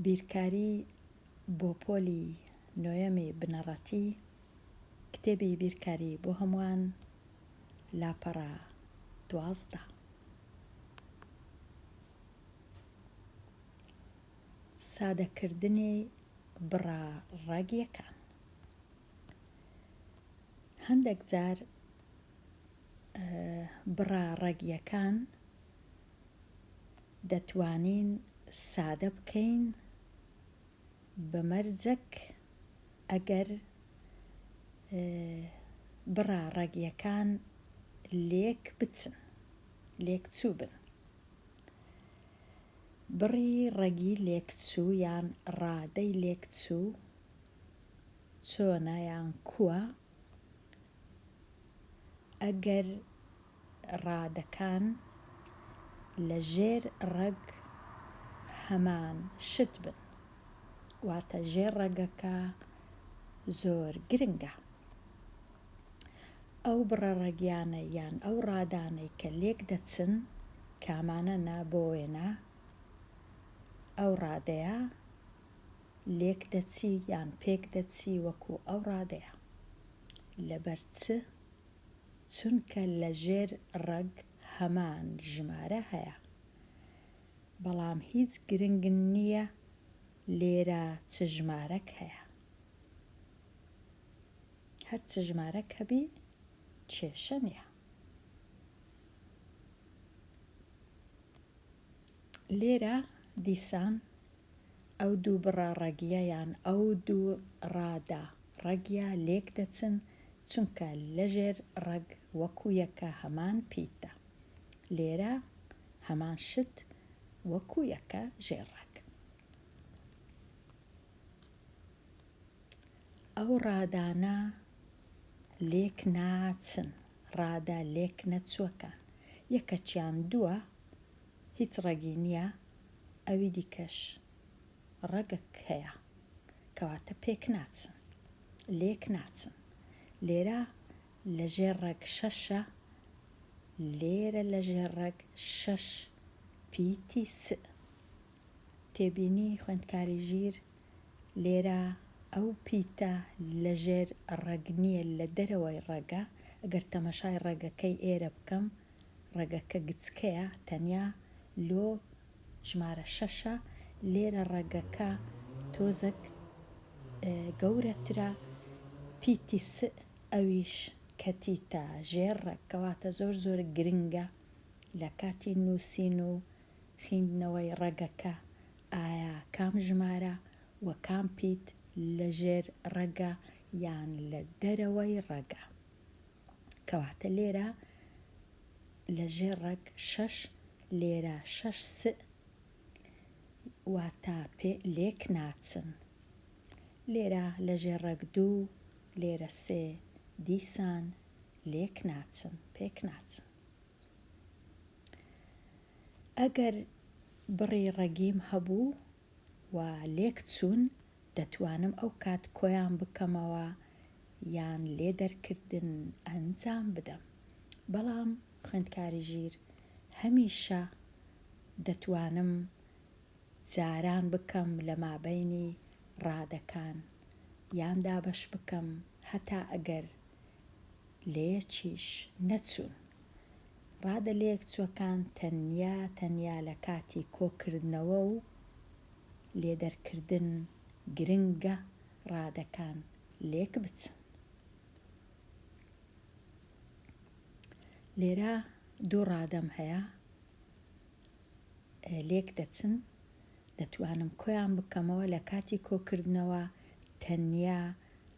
بیرکاری بۆ پۆلی نۆیەمی بنەڕەتی، کتێبی بیرکاری بۆ هەمووان، لاپەڕە 12. سادەکردنی بڕاڕەگیەکان. هەندێک جار بڕاڕەگیەکان دەتوانین سادە بکەین بە مەرجەک ئەگەر بڕاڕەگیەکان لێک بچن، لێکچوو بن. بڕی ڕەگی لێکچوو یان ڕادەی لێکچوو چۆنە یان کووە؟ ئەگەر ڕادەکان لە ژێر ڕەگ هەمان شت بن، واتە ژێر ڕەگەکە زۆر گرنگە. ئەو بڕەڕەگیانە یان ئەو ڕادانەی کە لێک دەچن کامانەنا بۆ وێنە ئەو ڕادەیە لێک دەچی یان پێک دەچی وەکو ئەو ڕادەیە. لەبەر چ؟ چونکە لە ژێر ڕەگ هەمان ژمارە هەیە، بەڵام هیچ گرنگ نییە لێرە چ ژمارەک هەیە. هەر چ ژمارەک هەبی کێشە نییە. لێرە دیسان ئەو دوو بڕاڕەگیە یان ئەو دوو ڕادە ڕەگیە لێک دەچن چونکە لە ژێر ڕەگ وەکو یەکە هەمان پیتە. لێرە هەمان شت وەکو یەکە ژێر ڕەگ. ئەو ڕادانە لێک ناچن، ڕادە لێک نەچووەکان، یەکەچیان دووە هیچ ڕەگی نییە، ئەوی دیکەش ڕەگەک هەیە کەواتە پێک ناچن، لێک ناچن. لێرە لە ژێر ڕەگ 6ە، لێرە لە ژێر ڕەگ 6 پیتی س. تێبینی خوێندکاری ژیر؟ لێرە ئەو پیتە لە ژێر ڕەگ نییە، لە دەرەوەی ڕەگە. ئەگەر تەمەشای ڕەگەکەی ئێرە بکەم، ڕەگەکە گچکەیە، تەنیا لۆ ژمارە 6ە. لێرە ڕەگەکە تۆزێک گەورەترە، پیتی س، ئەویش کەتیتە ژێر ڕەگ، کەواتە زۆر زۆر گرنگە لە کاتی نووسین و خوێندنەوەی ڕەگەکە ئایا کام ژمارە و کام پیت لە ژێر ڕەگە یان لە دەرەوەی ڕەگە. کەواتە لێرە لە ژێر ڕەگ 6، لێرە 6 س، واتە لێک ناچن. لێرە لە ژێر ڕەگ 2، لێرە 3 دیسان لێک ناچن، پێک ناچن. ئەگەر بڕی ڕەگیم هەبوو و لێک چوون، دەتوانم ئەو کات کۆیان بکەمەوە یان لێدەرکردن ئەنجام بدەم. بەڵام خوێندکاری ژیر هەمیشە دەتوانم جاران بکەم لە مابەینی ڕادەکان یان دابەش بکەم هەتا ئەگەر لەیەکیش نەچوون. ڕادە لەیەکچووەکان تەنیا لە کاتی کۆکردنەوە و لێدەرکردن گرنگە ڕادەکان لێک بچن. لێرە دوو ڕادەم هەیە لێک دەچن، دەتوانم کۆیان بکەمەوە لە کاتی کۆکردنەوە، تەنیا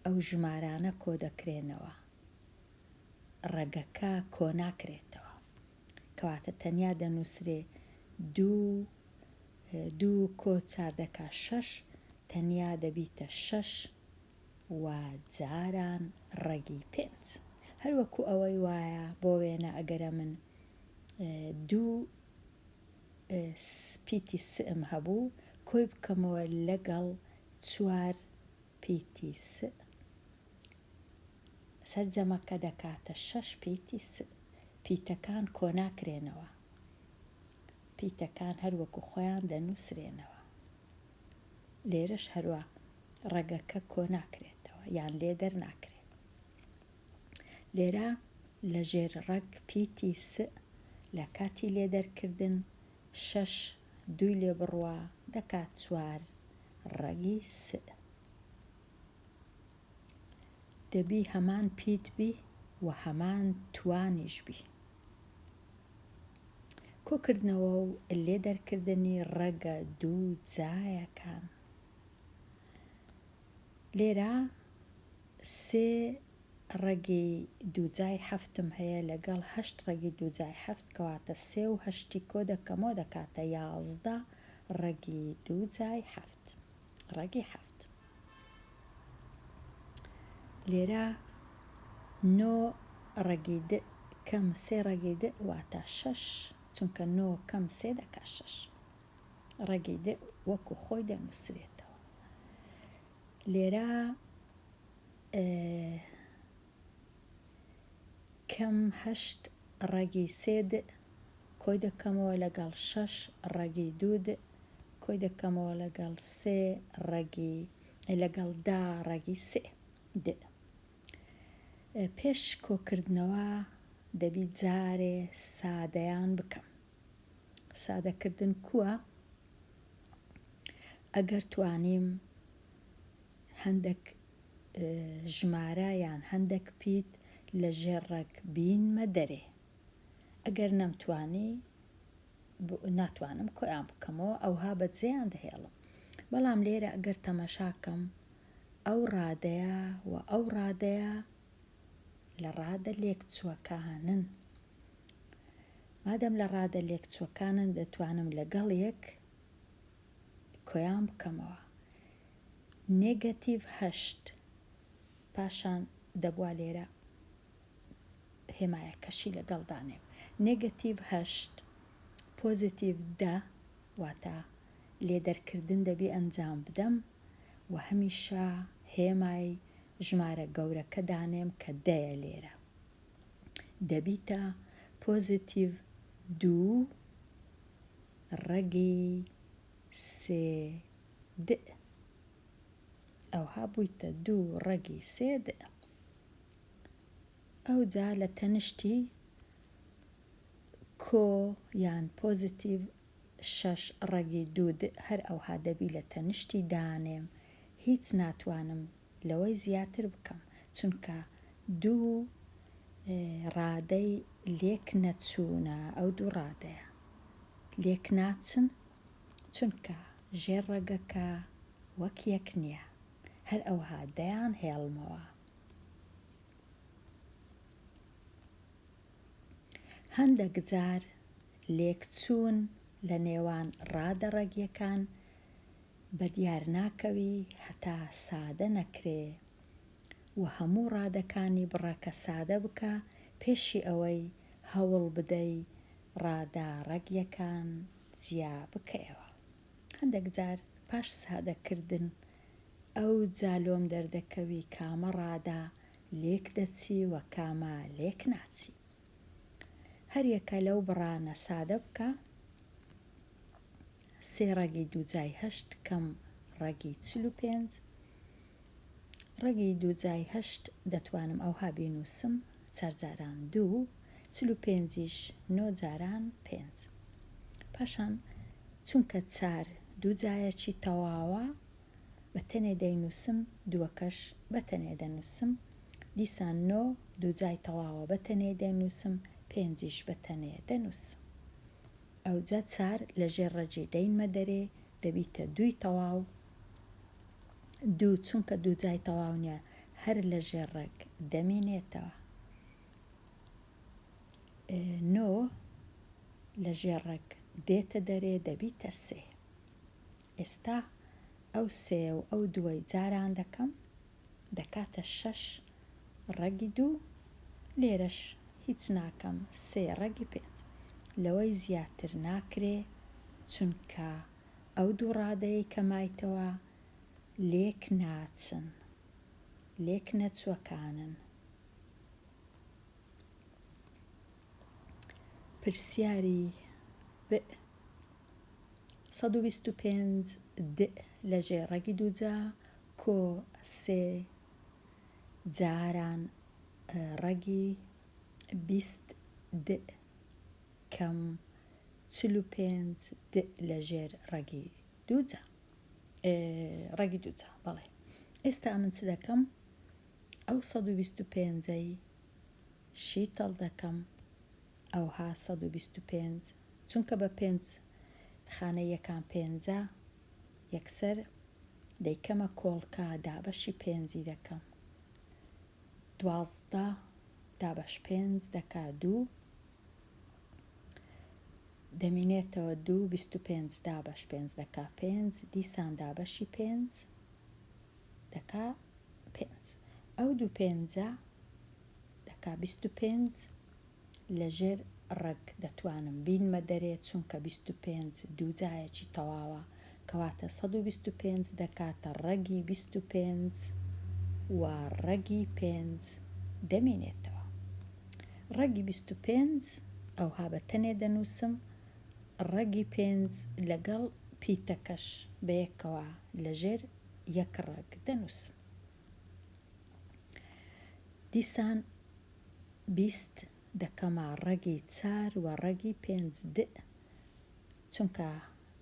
ئەو ژمارانە کۆ دەکرێنەوە، ڕەگەکە کۆ ناکرێتەوە. کەواتە تەنیا دەنووسرێ 2 کۆ 4 دەکا 6، تەنیا دەبیتە 6 و جاران ڕەگی 5. هەروەکو ئەوەی وایە بۆ وێنە ئەگەرە من 2 پیتی سئم هەبوو، کۆی بکەمەوە لەگەڵ 4 پیتی س، سەرجەمەکە دەکاتە 6 پیتی س. پیتەکان کۆ ناکرێنەوە، پیتەکان هەروەکو خۆیان دەنووسرێنەوە. لێرەش هەروە ڕەگەکە کۆ ناکرێتەوە یان لێدەر ناکرێت. لێرە لە ژێر ڕەگ پیتی س لە کاتی لێدەرکردن 6 2 لێ بڕوە دەکات 4 ڕەگی س. دەبی هەمان پیت بی و هەمان توانیش بی. کۆکردنەوە و لێدەرکردنی ڕەگە دوو جایەکان. لێرە 3 ڕەگی دووجای هەفتم هەیە لەگەڵ 8 ڕەگی دووجای هەفت کەواتە 3 و 8 کۆ دەکەمەوە دەکاتە 11 ڕەگی دووجای هەفت ڕەگی هەفت. لێرە 9 ڕەگی د کەم 3 ڕەگی د واتە 6 چونکە 9 کەم 3 دەکات 6 ڕەگی د وەکو خۆی دەنووسرێتەوە. لێرە کەم 8 ڕەگی 3 د کۆی دەکەمەوە لەگەڵ 6 ڕەگی 2 د کۆی دەکەمەوە لەگەڵ 3 ڕەگی لەگەڵ 10 ڕەگی 3 د. پێش کۆکردنەوە دەبی جارێ سادەیان بکەم. سادەکردن کووە؟ ئەگەر توانیم هەندێک ژمارە یان هەندێک پیت لە ژێر ڕەگ بینمە دەرێ. ئەگەر نەمتوانی ناتوانم کۆیان بکەمەوە ئەوها بەجێیان دەهێڵم. بەڵام لێرە ئەگەر تەمەشاکەم ئەو ڕادەیە و ئەو ڕادەیە لە ڕادە لێکچووەکانن. مادەم لە ڕادە لێکچووەکانن دەتوانم لەگەڵ یەک کۆیان بکەمەوە. نێگەتیڤ 8 پاشان دەبوا لێرە هێمایەکەشی لەگەڵ دانێم. نێگەتیڤ 8 پۆزیتیڤ 10 واتە لێدەرکردن دەبی ئەنجام بدەم و هەمیشە هێمای ژمارە گەورەکە دانێم کە دەیە. لێرە دەبیتە پۆزیتیڤ 2 ڕەگی 3 د ئەوها بوویتە 2 ڕەگی 3 د. ئەوجا لە تەنشتی کۆ یان پۆزیتیڤ 6 ڕەگی 2 د هەر ئەوها دەبی لە تەنشتی دانێم. هیچ ناتوانم لەوەی زیاتر بکەم چونکە 2 ڕادەی لێک نەچوونە. ئەو 2 ڕادەیە لێک ناچن چونکە ژێر ڕەگەکە وەک یەک نییە. هەر ئەوها دەیان هێڵمەوە. هەندێک جار لێکچوون لە نێوان ڕادە ڕەگیەکان بەدیار ناکەوی هەتا سادە نەکرێ و هەموو ڕادەکانی بڕەکە سادە بکە پێشی ئەوەی هەوڵ بدەی ڕادە ڕەگیەکان جیا بکەیەوە. هەندێک جار پاش سادەکردن ئەو جالۆم دەردەکەوی کامە ڕادە لێک دەچی و کامە لێک ناچی. هەر یەکە لەو بڕانە سادە بکە. 3 ڕەگی دووجای 8 کەم ڕەگی 45 ڕەگی دووجای 8 دەتوانم ئەوها بینووسم 4 جاران 2 45ش 9 جاران 5. پاشان چونکە 4 دووجایەکی تەواوە بەتەنێ دەینووسم 2کەش بەتەنێ دەنووسم. دیسان 9 دووجای تەواوە بەتەنێ دەینووسم 5ش بەتەنێ دەنووسم. ئەوجا 4 لە ژێر ڕەجی دەینمە دەرێ دەبیتە 2 تەواو. 2 چونکە دووجای تەواو نییە هەر لە ژێر ڕێک دەمێنێتەوە. 9 لە ژێر ڕێک دێتە دەرێ دەبیتە 3. ئێستا ئەو 3 و ئەو 2 جاران دەکەم دەکاتە 6 ڕەگی 2. لێرەش هیچ ناکەم 3 ڕەگی 5. لەوەی زیاتر ناکرێ چونکە ئەو 2 ڕادەیە کە مایتەوە لێک ناچن لێک نەچووەکانن. پرسیاری ب 125 د لەژێر ڕەگی دووجا کۆ سێ جاران ڕەگی 20 د کەم 45 د لەژێر ڕەگی دووجا بەڵێ. ئێستا من چ دەکەم؟ ئەو 125ەی شیتەڵ دەکەم، ئەوها 125 چونکە بە 5 خانە یەکان 5 یەکسەر دەیکەمە کۆڵکە دابەشی 5 دەکەم، 12 دابەش 5 دەکا 2 دەمینێتەوە 2 25 دابەش 5 دەکا 5 دیسان دابەشی 5 دەکا 5 ئەو 25 دەکا 25 لەژێر ڕەگ دەتوانم بینمە دەرێ چونکە 25 دووجایەکی تەواوە کەواتە 125 دەکاتە ڕەگی 25 و ڕەگی 5 دەمێنێتەوە. ڕەگی 25 ئەوها بە تەنێ دەنووسم، ڕەگی 5 لەگەڵ پیتەکەش بەیەکەوە لەژێر یەک ڕەگ دەنووسم. دیسان 20 دەکەمە ڕەگی 4 و ڕەگی 5 د چونکە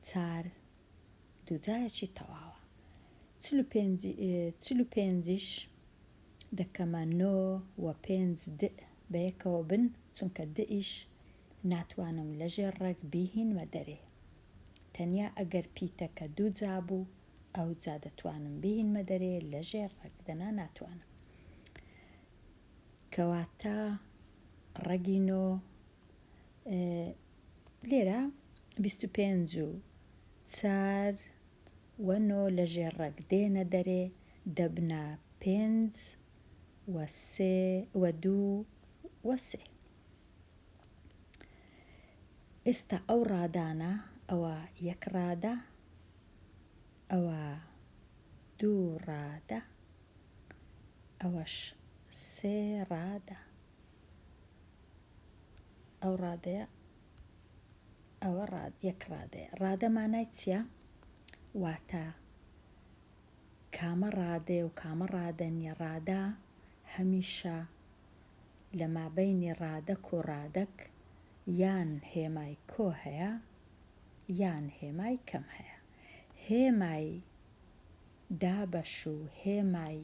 4 دووجایەکی تەواوە. 45ش دەکەمە 9 و 5 د بەیەکەوە بن چونکە دئیش ناتوانم لەژێر ڕەگ بیهینمە دەرێ، تەنیا ئەگەر پیتەکە دووجا بوو ئەو جا دەتوانم بیهینمە دەرێ لەژێر ڕەگ دەنا ناتوانم. کەواتە ڕەگی 9 لێرە 25 و 4 و 9 لەژێر ڕەگ دێنە دەرێ دەبنە 5 و 3 و 2 و 3. ئێستا ئەو ڕادانە ئەوە یەک ڕادە، ئەوە دوو ڕادە، ئەوەش سێ ڕادە، ئەو ڕادەیە ئەوە یەک ڕادەیە. ڕادە مانای چییە؟ واتە کامە ڕادێ و کامە ڕادەنیە. ڕادە هەمیشە لە مابەینی ڕادەک و ڕادەک یان هێمای کۆ هەیە یان هێمای کەم هەیە. هێمای دابەش و هێمای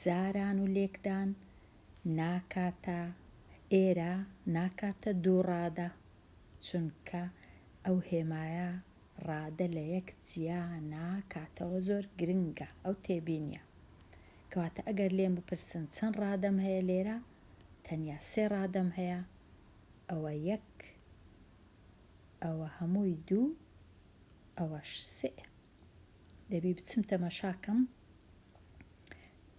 جاران و لێکدان ناکاتە ئێرە ناکاتە دوو ڕادە چونکە ئەو هێمایە ڕادە لە یەک جیا ناکاتەوە، زۆر گرنگە ئەو تێبینیە. کەواتە ئەگەر لێم بپرسن چەند ڕادەم هەیە لێرە، تەنیا سێ ڕادەم هەیە، ئەوە یەک، ئەوە هەمووی دوو، ئەوەش سێ. دەبی بچم تەمەشاکەم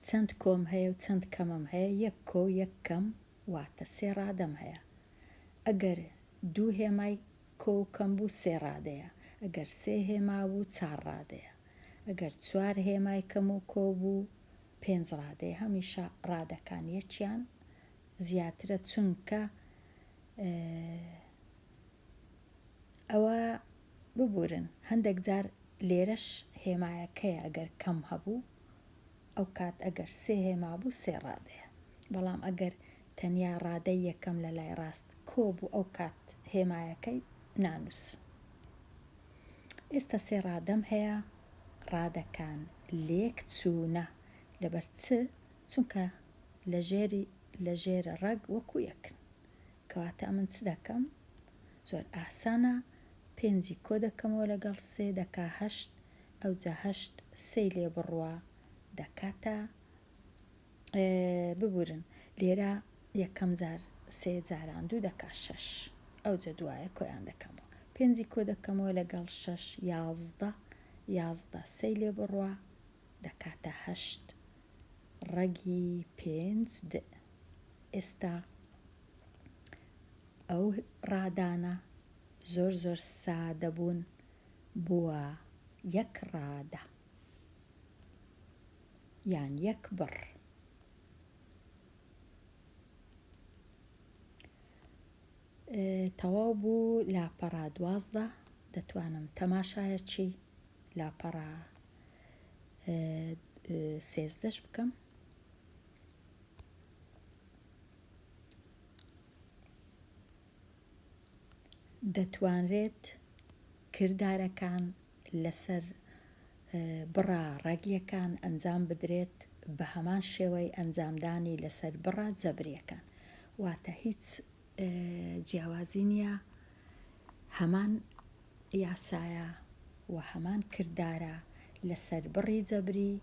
چەند کۆم هەیە و چەند کەمم هەیە. یەک کۆ و یەک کەم واتە سێ ڕادەم هەیە. ئەگەر دوو هێمای کۆ و کەم بوو سێ ڕادەیە، ئەگەر سێ هێما بوو 4 ڕادەیە، ئەگەر 4 هێمای کەم و کۆ بوو 5 ڕادەیە. هەمیشە ڕادەکان یەکیان زیاترە چونکە ئەوە ببورن هەندێک جار لێرەش هێمایەکەیە ئەگەر کەم هەبوو ئەو کات ئەگەر سێ هێما بوو سێ ڕادەیە، بەڵام ئەگەر تەنیا ڕادەی یەکەم لە لای ڕاست کۆ بوو ئەو کات هێمایەکەی نانووس. ئێستا سێ ڕادەم هەیە، ڕادەکان لێک چوونە لەبەر چونکە لە ژێرە ڕەگ وەکو یەکن. کەواتە ئەمن چ دەکەم؟ زۆر ئاسانە، 5 کۆ دەکەمەوە لەگەڵ سێ دەکا 8، ئەو جا 8 سێی لێ بڕوە دەکاتە ببورن لێرە یەکەم جار سێ جاران دوو دەکا 6، ئەو جە دوایە کۆیان دەکەمەوە. 5 کۆ دەکەمەوە لەگەڵ 6 11، 11 سێی لێ بڕوە دەکاتە 8 ڕەگی 5 د. ئێستا ئەو ڕادانە زۆر زۆر سادە بوون بووە یەک ڕادە یان یەک بڕ. تەواو بوو لاپەڕا 12 دەتوانم تەماشایەکی لاپەڕە 13 بکەم. دەتوانرێت کردارەکان لەسەر بڕا ڕەگیەکان ئەنجام بدرێت بە هەمان شێوەی ئەنجامدانی لەسەر بڕا جەبریەکان. واتە هیچ جیاوازی نییە، هەمان یاسایە و هەمان کردارە لەسەر بڕی جەبری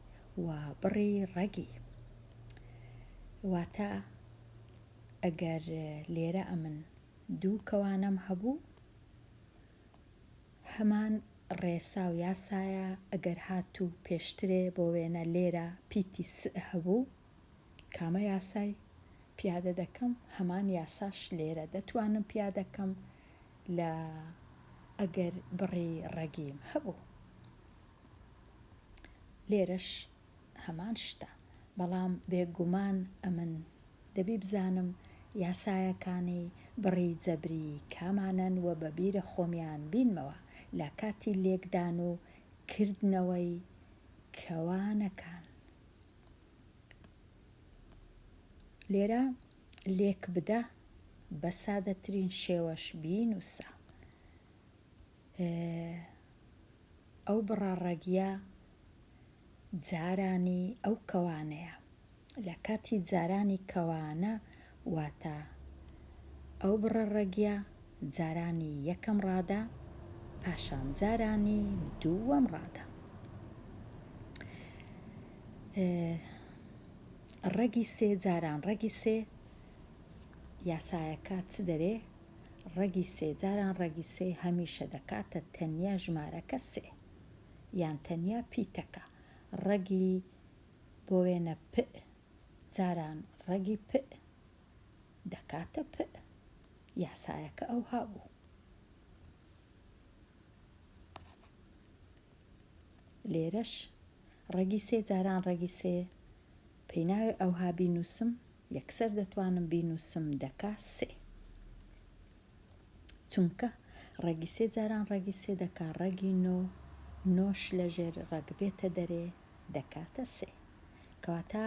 و بڕی ڕەگی. واتە ئەگەر لێرە ئەمن دوو کەوانەم هەبوو، هەمان ڕێسا و یاسایە ئەگەر هاتوو پێشترێ بۆ وێنە لێرە پیتی هەبوو، کامە یاسای پیادە دەکەم، هەمان یاساش لێرە دەتوانم پیادەکەم لە ئەگەر بڕی ڕەگیم هەبوو. لێرەش هەمان شتە، بەڵام بێگومان ئەمن دەبی بزانم یاسایەکانی بڕی جەبری کامانن و بەبیرە خۆمیان بینمەوە لە کاتی لێکدان و کردنەوەی کەوانەکان. لێرە لێک بدە بە سادەترین شێوەش بینووسە. ئەو بڕاڕەگیە جارانی ئەو کەوانەیە. لە کاتی جارانی کەوانە واتە ئەو بڕەڕەگیە جارانی یەکەم ڕادا، پاشان جارانی دووەم ڕادا. ڕەگی سێ جاران ڕەگی سێ یاسایەکە چ دەرێ؟ ڕەگی سێ جاران ڕەگی سێ هەمیشە دەکاتە تەنیا ژمارەکە سێ یان تەنیا پیتەکە. ڕەگی بۆ وێنە پ جاران ڕەگی پ دەکاتە پ، یاسایەکە ئەو هابوو. لێرەش ڕەگی سێ جاران ڕەگی سێ پێی ناوێ ئەوها بینووسم، یەکسەر دەتوانم بینووسم دەکا سێ، چونکە ڕەگی سێ جاران ڕەگی سێ دەکا ڕەگی نۆش لەژێر ڕەگ بێتە دەرێ دەکاتە سێ. کەواتە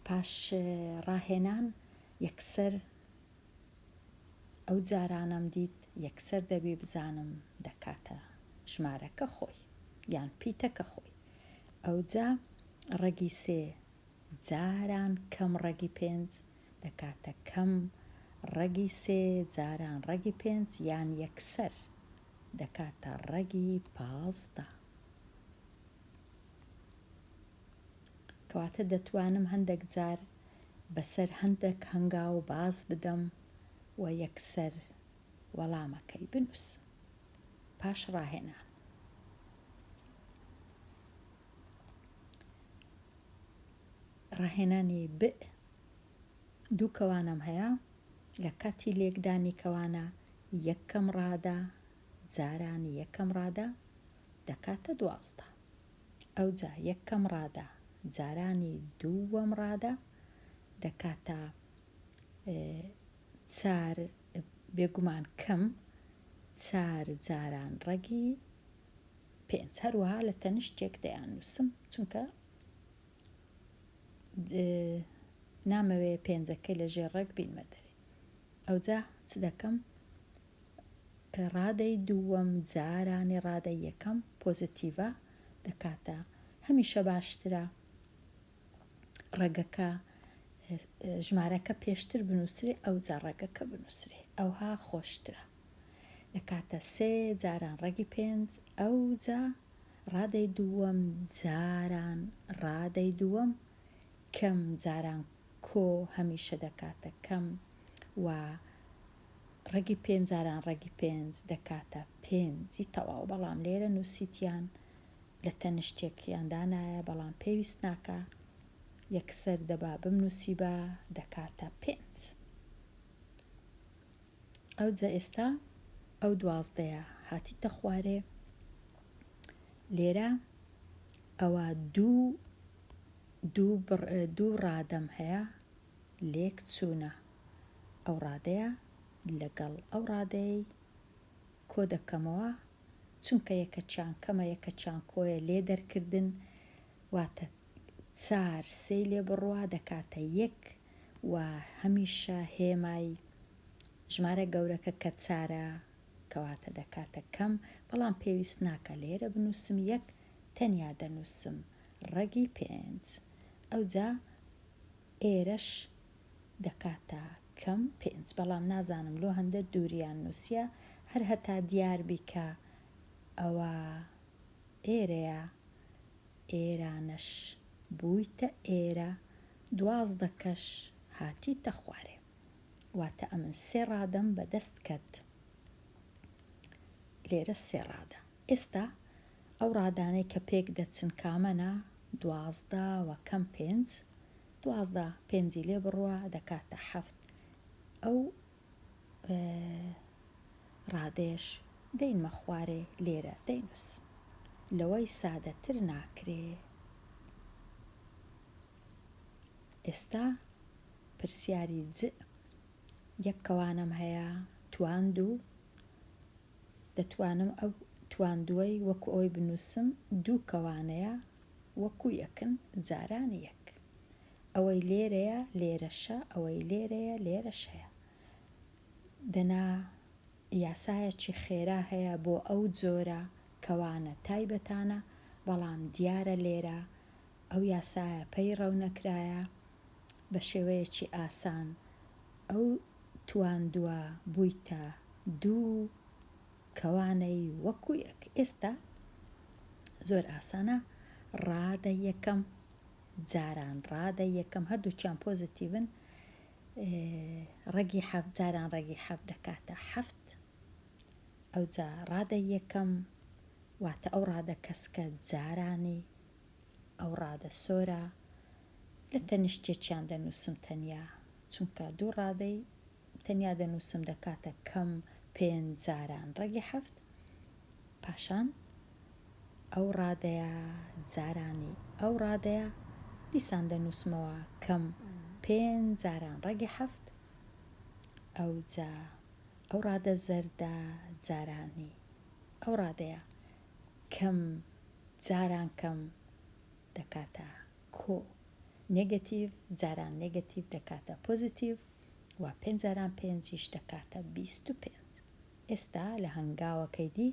پاش ڕاهێنان یەکسەر ئەو جارانم دیت یەکسەر دەبێ بزانم دەکاتە ژمارەکە خۆی یان پیتەکە خۆی. ئەوجا ڕەگی سێ جاران کەم ڕەگی پێنج دەکاتە کەم ڕەگی سێ جاران ڕەگی پێنج یان یەکسەر دەکاتە ڕەگی 15. کەواتە دەتوانم هەندێک جار بەسەر هەندێک هەنگاو باز بدەم و یەکسەر وەڵامەکەی بنووسم پاش ڕاهێنان. ڕاهێنانی ب دوو کەوانم هەیە، لە کاتی لێکدانی کەوانە یەکەم ڕادا جارانی یەکەم ڕادا دەکاتە 12. ئەوجا یەکەم ڕادا جارانی دووەم ڕادا دەکاتە چار، بێگومان کەم 4 جاران ڕەگی پێنج. هەروەها لە تەنیشتێک دەیان نووسم چونکە نامەوێ پێنجەکەی لە ژێر ڕەگ بینمە دەرێ. ئەوجا چ دەکەم؟ ڕادەی دووەم جارانی ڕادەی یەکەم پۆزتیڤە دەکاتە هەمیشە باشترە ڕەگەکە ژمارەکە پێشتر بنووسرێ ئەوجا ڕەگەکە بنووسرێ، ئەوها خۆشترە. دەکاتە سێ جاران ڕەگی پێنج، ئەوجا ڕادەی دووەم جاران ڕادەی دووەم کەم جاران کۆ هەمیشە دەکاتە کەم و ڕەگی پێنج جاران ڕەگی پێنج دەکاتە پێنجی تەواو. بەڵام لێرە نووسیتیان لە تەنیشتێکیاندا نایە، بەڵام پێویست ناکە یەکسەر دەبا بمنووسی بە دەکاتە پێنج. ئەوجا ئێستا ئەو 12 هاتیتە خوارێ. لێرە ئەوە دوو ڕادەم هەیە لێک چوونە. ئەو ڕادەیە لەگەڵ ئەو ڕادەی کۆ دەکەمەوە چونکە یەکەچیان کەمە یەکەچیان کۆیە لێ دەرکردن واتە 4 3 لێ بڕوا دەکاتە 1 و هەمیشە هێمای ژمارە گەورەکە کە 4 کەواتە دەکاتە کەم بەڵام پێویست ناکە لێرە بنووسم 1 تەنیا دەنووسم ڕەگی 5 ئەوجا ئێرەش دەکاتە کەم 5 بەڵام نازانم لۆ هەندە دووریان نووسە هەر هەتا دیار بیکە ئەوە ئێرەیە ئێرانەش بوویتە ئێرە 12 کەش هاتیتە خوارێ واتە ئەمن 3 ڕادەم بەدەست کرد لێرە 3 ڕادە ئێستا ئەو ڕادانەی کە پێک دەچن کامەنە 12 و کەم 5 12 5 لێ بڕوە دەکاتە 7 ئەو ڕادێش دەینمە خوارێ لێرە دەینووسم لەوەی سادەتر ناکرێ ئێستا پرسیاری یەک کەوانم هەیە تواندوو دەتوانم ئەو تواندووەی وەکو ئەوی بنووسم 2 کەوانەیە وەکو یەکن جارانی یەک ئەوەی لێرەیە لێرەشە ئەوەی لێرەیە لێرەش هەیە دەنا یاسایەکی خێرا هەیە بۆ ئەو جۆرە کەوانە تایبەتانە بەڵام دیارە لێرە ئەو یاسایە پەیڕەو نەکرایە بە شێوەیەکی ئاسان ئەو تواندووە بوویتە 2 کەوانەی وەکو یەک ئێستا زۆر ئاسانە ڕادە یەکەم جاران ڕادە یەکەم هەردووچیان پۆزتیڤن ڕەگی 7 جاران ڕەگی 7 دەکاتە 7 ئەوجا ڕادە یەکەم واتە ئەو ڕادە کەسکە جارانی ئەو ڕادە سۆرە لە تەنیشتێکیان دەنووسم تەنیا چونکە 2 ڕادەی تەنیا دەنووسم دەکاتە کەم 5 جاران ڕەگی 7 پاشان ئەو ڕادەیە جارانی ئەو ڕادەیە دیسان دەنووسمەوە کەم 5 جاران ڕەگی 7 ئەوجا ئەو ڕادە زەردە جارانی ئەو ڕادەیە کەم جاران کەم دەکاتە کۆ نێگەتیڤ جاران نێگەتیڤ دەکاتە پۆزیتیڤ و 5 جاران 5 دەکاتە 25 ئێستا لە هەنگاوەکەی دی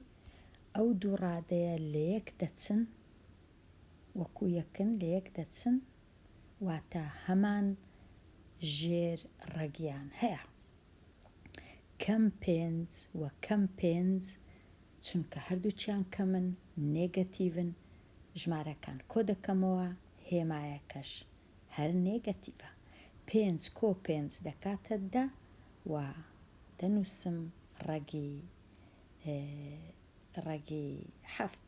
ئەو 2 ڕادەیە لە یەک دەچن وەکو یەکن لە یەک دەچن واتە هەمان ژێر ڕەگیان هەیە کەم 5 و کەم 5 چونکە هەردووچیان کەمن نێگەتیڤن ژمارەکان کۆ دەکەمەوە هێمایەکەش هەر نێگەتیڤە 5 کۆ 5 دەکاتە 10 و دەنووسم ڕەگی 7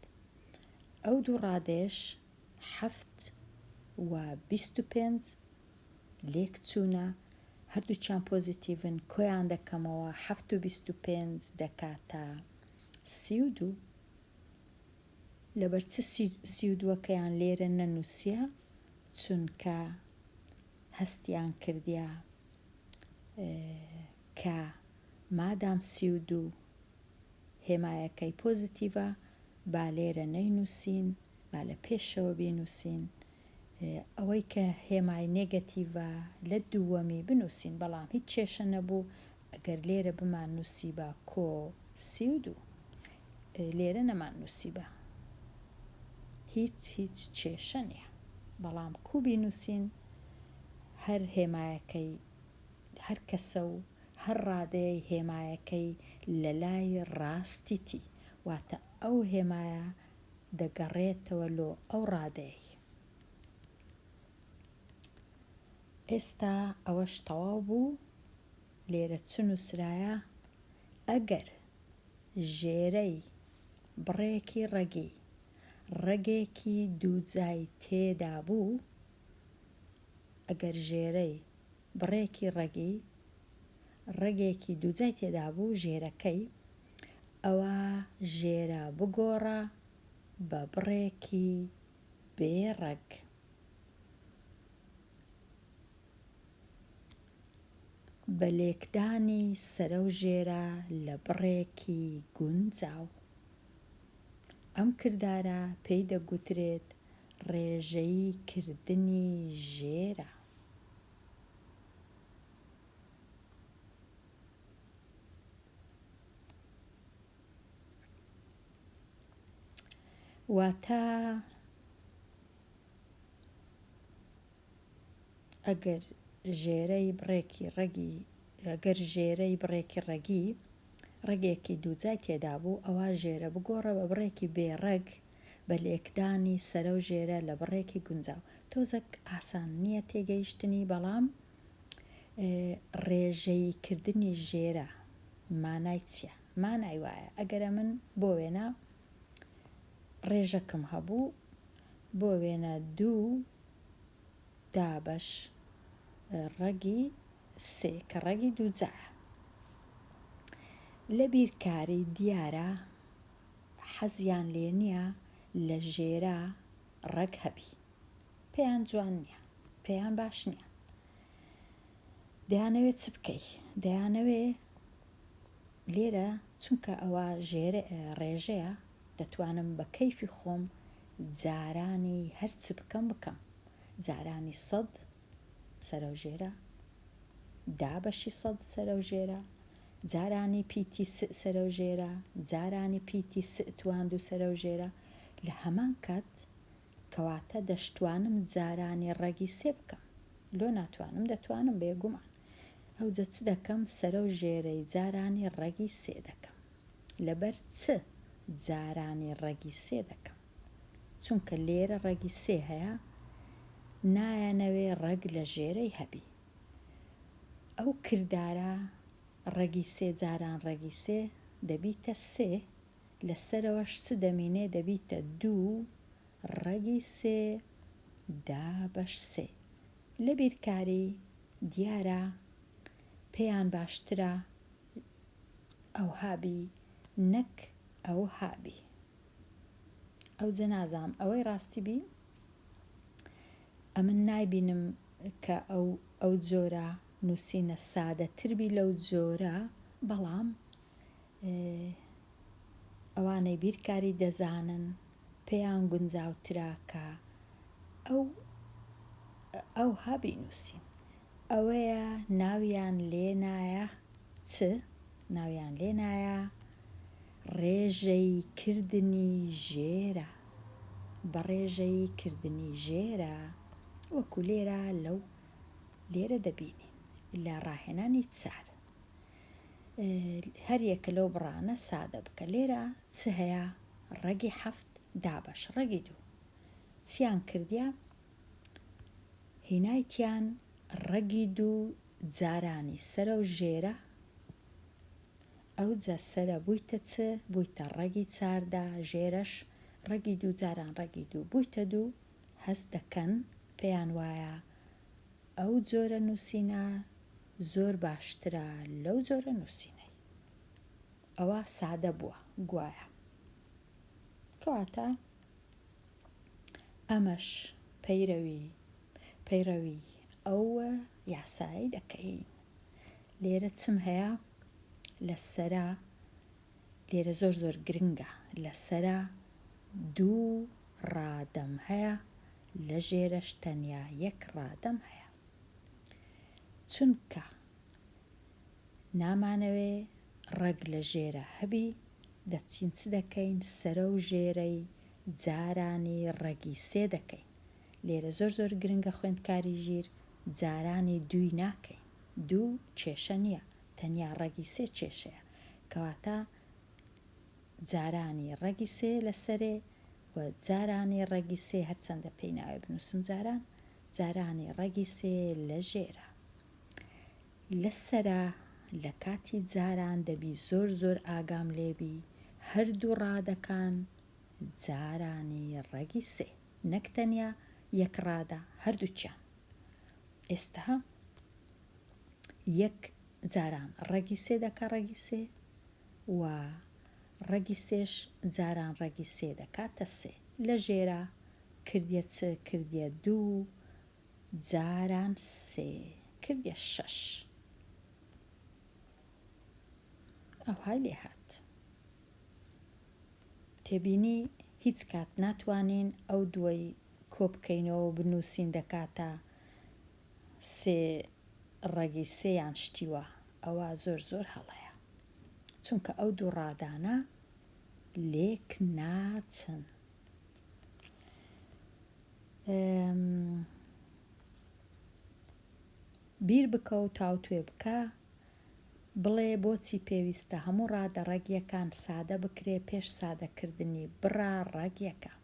ئەو 2 ڕادێش 7 و 25 لێک چوونە هەردووچیان پۆزیتیڤن کۆیان دەکەمەوە 7 و 25 دەکاتە 32 لەبەر چ 32کەیان لێرە نەنووسیە چونکە هەستیان کردیا کە مادام 32 هێمایەکەی پۆزیتیڤە با لێرە نەینووسین با لە پێشەوە بینووسین ئەوەی کە هێمای نێگەتیڤە لە دووەمی بنووسین بەڵام هیچ کێشە نەبوو ئەگەر لێرە بمان نووسی بە کۆ 32 لێرە نەمان نووسی بە هیچ کێشە نییە بەڵام کوو بینووسین هەر هێمایەکەی هەر کەسە و هەر ڕادەیەی هێمایەکەی لە لای ڕاستیتی واتە ئەو هێمایە دەگەڕێتەوە لۆ ئەو ڕادەیە ئێستا ئەوەش تەواو بوو لێرە چ نووسرایە ئەگەر ژێرەی بڕێکی ڕەگێکی دووجای تێدا بوو ئەگەر ژێرەی بڕێکی ڕەگێکی دووجای تێدا بوو ژێرەکەی ئەوە ژێرە بگۆڕە بە بڕێکی بێڕەگ بە لێکدانی سەرە و ژێرە لە بڕێکی گونجاو ئەم کردارە پێی دەگوترێت ڕێژەی کردنی ژێرە. واتە ئەگەر ژێرەی بڕێکی ڕەگی ڕێگێکی دووجای تێدا بوو، ئەوە ژێرە بگۆڕە بە بڕێکی بێڕەگ بە لێکدانی سەرە و ژێرە لە بڕێکی گونجاو. تۆزێک ئاسان نییە تێگەیشتنی، بەڵام ڕێژەی کردنی ژێرە مانای چییە؟ مانای وایە ئەگەرە من بۆ وێنە ڕێژەکەم هەبوو، بۆ وێنە 2 دابەش ڕەگی 3 کە ڕەگی دووجایە. لە بیرکاری دیارە حەزیان لێ نییە لە ژێرە ڕەگ هەبی، پێیان جوان نییە، پێیان باش نییە. دەیانەوێت چ بکەی؟ دەیانەوێ لێرە چونکە ئەوە ڕێژەیە، دەتوانم بە کەیفی خۆم جارانی هەرچ بکەم. جارانی 100 سەرە و ژێرە، دابەشی 100 سەرە و ژێرە، جارانی پیتی سەرە و ژێرە، جارانی پیتی توان و سەرە و ژێرە. لە هەمان کات کەواتە دەشتوانم جارانی ڕەگی 3 بکەم. لۆ ناتوانم، دەتوانم بێگومان. ئەوجە چ دەکەم؟ سەرە و ژێرەی جارانی ڕەگی 3 دەکەم. لەبەر چ جارانی ڕەگی 3 دەکەم؟ چونکە لێرە ڕەگی 3 هەیە، نایەنەوێ ڕەگ لە ژێرەی هەبی. ئەو کردارە ڕەگی 3 جاران ڕەگی 3 دەبیتە 3، لەسەرەوەش چ دەمینێ؟ دەبیتە 2 ڕەگی 3 دابەش 3. لە بیرکاری دیارە پێیان باشترە ئەو هابی نەک ئەو هابی. ئەو جەنازام ئەوەی ڕاستی بی ئەمن نایبینم کە ئەو جۆرە نووسینە سادەتربی لەو جۆرە، بەڵام ئەوانەی بیرکاری دەزانن پێیان گونجاوترا کە ئەو هابی نووسین. ئەوەیە ناویان لێنایە چ؟ ناویان لێنایە ڕێژەی کردنی ژێرە. بە ڕێژەی کردنی ژێرە وەکو لێرە دەبینین لە ڕاهێنانی 4. هەر یەکە لەو بڕانە سادە بکە. لێرە چ هەیە؟ ڕەگی 7 دابەش ڕەگی 2. چیان کردیا؟ هینایتیان ڕەگی 2 جارانی سەرە و ژێرە، ئەو جە سەرە بوویتە چ؟ بوویتە ڕەگی 14، ژێرەش ڕەگی 2 جاران ڕەگی 2 بوویتە 2. هەست دەکەن، پێیان وایە ئەو جۆرە نووسینە زۆر باشترە لەو جۆرە نووسینەی. ئەوە سادە بووە، گوایە. کەواتە ئەمەش پەیڕەوی ئەو یاسایی دەکەین. لێرە چم هەیە؟ لەسەرە لێرە زۆر گرنگە، لەسەرە 2 ڕادەم هەیە، لە ژێرەش تەنیا 1 ڕادەم هەیە. چونکە نامانەوێ ڕەگ لە ژێرە هەبی، دەچین چ دەکەین؟ سەرە و ژێرەی جارانی ڕەگی 3 دەکەین. لێرە زۆر گرنگە خوێندکاری ژیر، جارانی 2 ناکەین. 2 کێشە نییە، تەنیا ڕەگی 3 کێشەیە. کەواتە جارانی ڕەگی 3 لەسەرێ و جارانی ڕەگی 3 هەرچەندە پێی ناوێ بنووسم جارانی ڕەگی 3 لە ژێرە. لەسەرە لە کاتی جاران دەبی زۆر ئاگام لێبی هەردوو ڕادەکان جارانی ڕەگی 3، نەک تەنیا 1 ڕادە، هەردووچیان. ئێستا 1 جاران ڕەگی 3 دەکا ڕەگی 3 و ڕەگی 3ش جاران ڕەگی 3 دەکاتە 3. لە ژێرە کردیە چ؟ کردیە 2 جاران 3 کردیە 6. ئەوهای لێ هات. تێبینی هیچ کات ناتوانین ئەو دووەی کۆبکەینەوە و بنووسین دەکاتە سێ ڕەگی سێیان شتیوە، ئەوە زۆر زۆر هەڵەیە، چونکە ئەو دوو ڕادانە لێک ناچن. بیر بکە و تاوتوێ بکە، بڵێ بۆچی پێویستە هەموو ڕادە ڕەگیەکان سادە بکرێ پێش سادەکردنی بڕا ڕەگیەکە.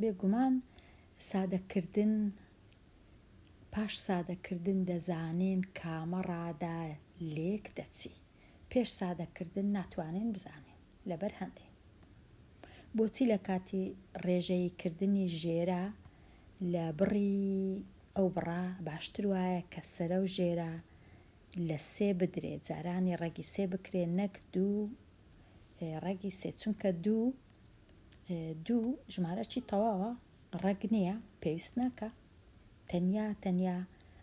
بێگومان سادەکردن پاش سادەکردن دەزانین کامە ڕادا لێک دەچی، پێش سادەکردن ناتوانین بزانین لەبەر هەندێک. بۆچی لە کاتی ڕێژەی کردنی ژێرە لە بڕی ئەو بڕا باشتر وایە کە سەرە و ژێرە لە سێ بدرێت، جارانی ڕەگی سێ بکرێ نەک دوو ڕەگی سێ، چونکە دوو ژمارەی تەواوە ڕەگ نییە، پێویست ناکە، تەنیا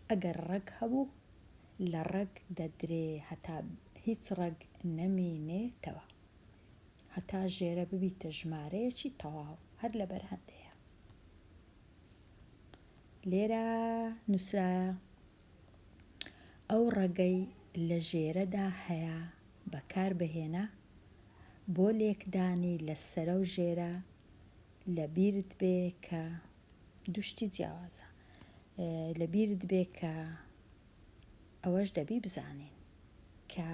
ئەگەر ڕەگ هەبوو لە ڕەگ دەدرێ هەتا هیچ ڕەگ نەمێنێتەوە، هەتا ژێرە ببیتە ژمارەیەکی تەواو، هەر لەبەر هەندەیە. لێرە نووسرایە ئەو ڕەگەی لە ژێرەدا هەیە بەکاربهێنە بۆ لێکدانی لە سەرە و ژێرە، لە بیرت بێ کە دووشتی جیاوازە، لە بیرت بێ کە ئەوەش دەبی بزانین کە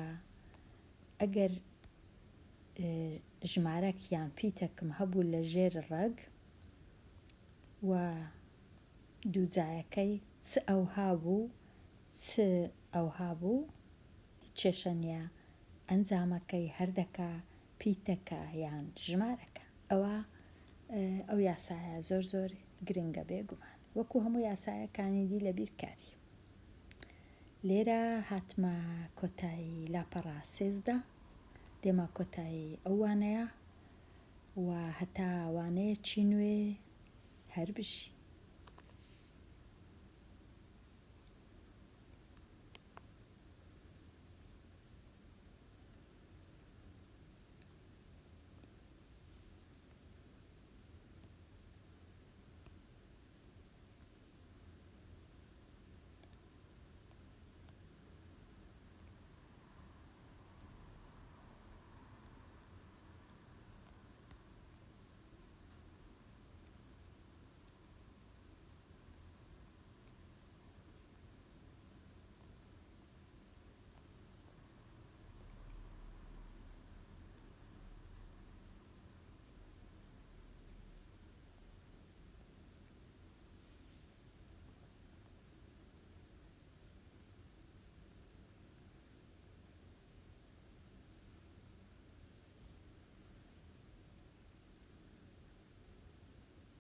ئەگەر ژمارەك یان پیتەکم هەبوو لە ژێر ڕەگ و دووجایەکەی چ ئەوها بوو کێشە نیە، ئەنجامەکەی هەردەکە پیتەکە یان ژمارەکە. ئەو یاسایە زۆر زۆر گرنگە بێگومان، وەکو هەموو یاسایەکانی دی لە بیرکاری. لێرە هاتمە کۆتایی لاپەڕا 13 دێمە کۆتایی ئەو وانەیە و هەتا وانەیەکی نوێ هەر بژی.